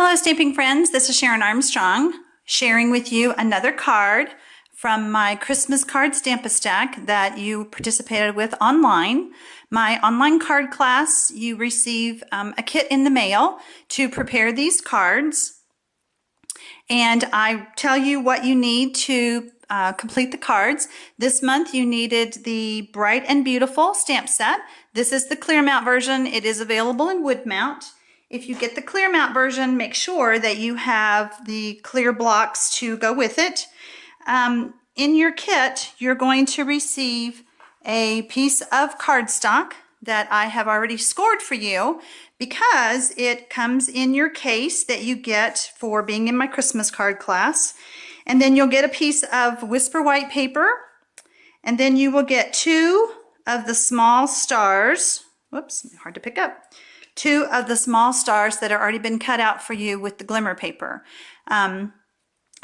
Hello, stamping friends. This is Sharon Armstrong sharing with you another card from my Christmas card Stamp-A-Stack that you participated with online. My online card class, you receive a kit in the mail to prepare these cards. And I tell you what you need to complete the cards. This month you needed the Bright and Beautiful stamp set. This is the clear mount version. It is available in wood mount. If you get the clear mount version, make sure that you have the clear blocks to go with it. In your kit, you're going to receive a piece of cardstock that I have already scored for you because it comes in your case that you get for being in my Christmas card class. And then you'll get a piece of Whisper White paper, and then you will get 2 of the small stars. Whoops, hard to pick up. 2 of the small stars that have already been cut out for you with the glimmer paper. I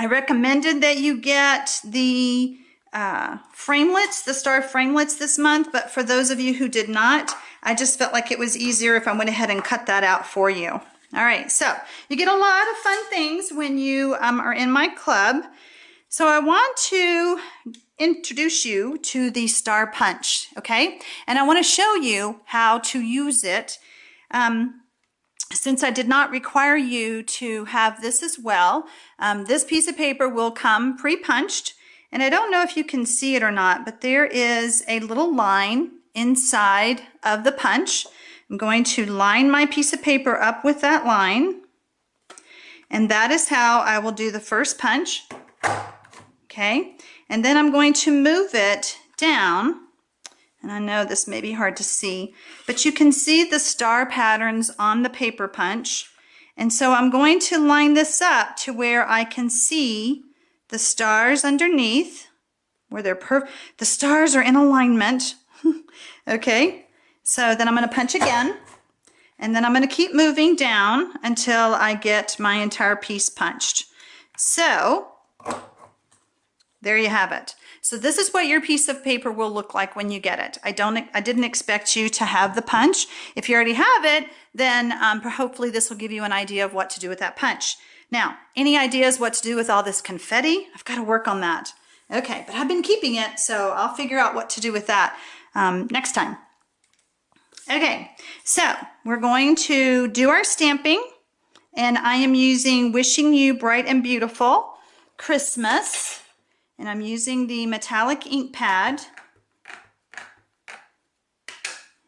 recommended that you get the framelits, the star framelits this month, but for those of you who did not, I just felt like it was easier if I went ahead and cut that out for you. All right, so you get a lot of fun things when you are in my club. So I want to introduce you to the star punch, okay? And I want to show you how to use it. Since I did not require you to have this as well, this piece of paper will come pre-punched, and I don't know if you can see it or not, but there is a little line inside of the punch. I'm going to line my piece of paper up with that line, and that is how I will do the first punch, okay? And then I'm going to move it down. And I know this may be hard to see, but you can see the star patterns on the paper punch. And so I'm going to line this up to where I can see the stars underneath, where they're the stars are in alignment. Okay, so then I'm going to punch again, and then I'm going to keep moving down until I get my entire piece punched. So there you have it. So this is what your piece of paper will look like when you get it. I didn't expect you to have the punch. If you already have it, then hopefully this will give you an idea of what to do with that punch. Now, any ideas what to do with all this confetti? I've got to work on that. Okay, but I've been keeping it, so I'll figure out what to do with that next time. Okay, so we're going to do our stamping, and I am using Wishing You Bright and Beautiful Christmas. And I'm using the metallic ink pad.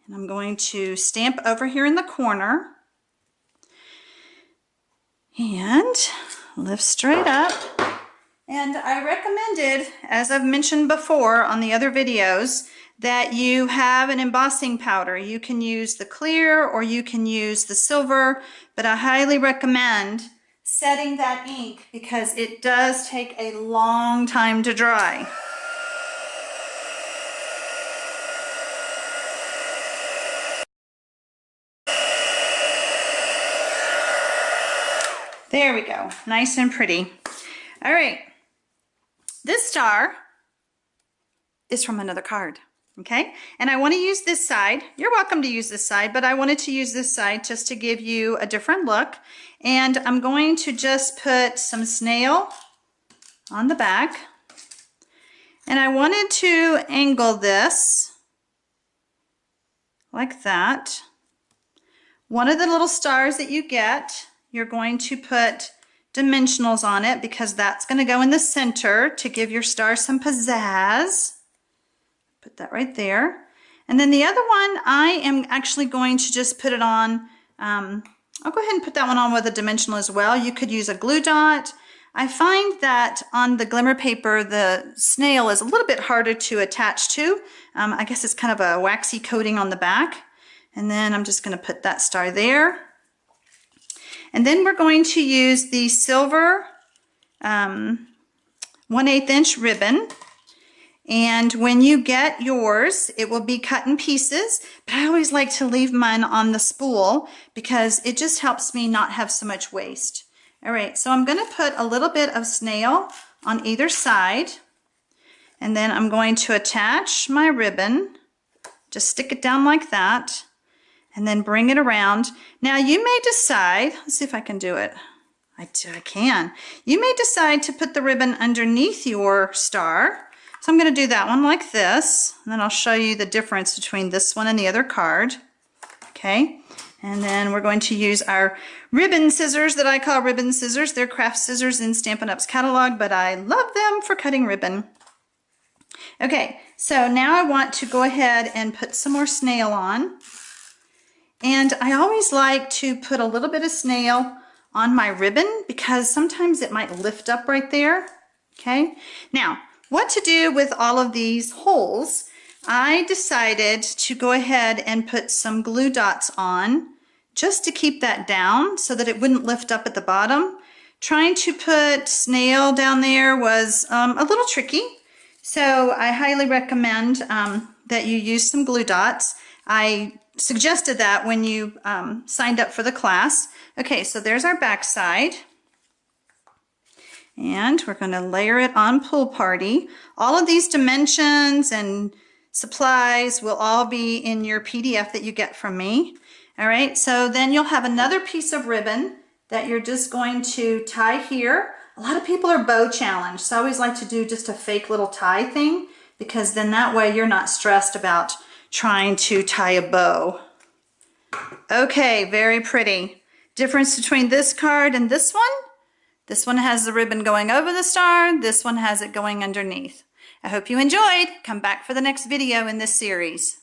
And I'm going to stamp over here in the corner. And lift straight up. And I recommended, as I've mentioned before on the other videos, that you have an embossing powder. You can use the clear or you can use the silver, but I highly recommend setting that ink because it does take a long time to dry. There we go, nice and pretty. All right, this star is from another card, okay? And I want to use this side. You're welcome to use this side, but I wanted to use this side just to give you a different look. And I'm going to just put some snail on the back. And I wanted to angle this like that. One of the little stars that you get, you're going to put dimensionals on it because that's going to go in the center to give your star some pizzazz. Put that right there. And then the other one, I am actually going to just put it on, I'll go ahead and put that one on with a dimensional as well. You could use a glue dot. I find that on the glimmer paper, the snail is a little bit harder to attach to. I guess it's kind of a waxy coating on the back. And then I'm just going to put that star there. And then we're going to use the silver 1/8 inch ribbon. And when you get yours, it will be cut in pieces, but I always like to leave mine on the spool because it just helps me not have so much waste. All right, so I'm going to put a little bit of snail on either side, and then I'm going to attach my ribbon. Just stick it down like that, and then bring it around. Now you may decide, let's see if I can do it. I can. You may decide to put the ribbon underneath your star. So I'm going to do that one like this, and then I'll show you the difference between this one and the other card. Okay, and then we're going to use our ribbon scissors that I call ribbon scissors. They're craft scissors in Stampin' Up's catalog, but I love them for cutting ribbon. Okay, so now I want to go ahead and put some more snail on. And I always like to put a little bit of snail on my ribbon because sometimes it might lift up right there. Okay, now what to do with all of these holes? I decided to go ahead and put some glue dots on just to keep that down so that it wouldn't lift up at the bottom. Trying to put snail down there was a little tricky, so I highly recommend that you use some glue dots. I suggested that when you signed up for the class. Okay, so there's our back side. And we're going to layer it on Pool Party. All of these dimensions and supplies will all be in your PDF that you get from me. All right, so then you'll have another piece of ribbon that you're just going to tie here. A lot of people are bow challenged, so I always like to do just a fake little tie thing because then that way you're not stressed about trying to tie a bow. Okay, very pretty. Difference between this card and this one? This one has the ribbon going over the star. This one has it going underneath. I hope you enjoyed. Come back for the next video in this series.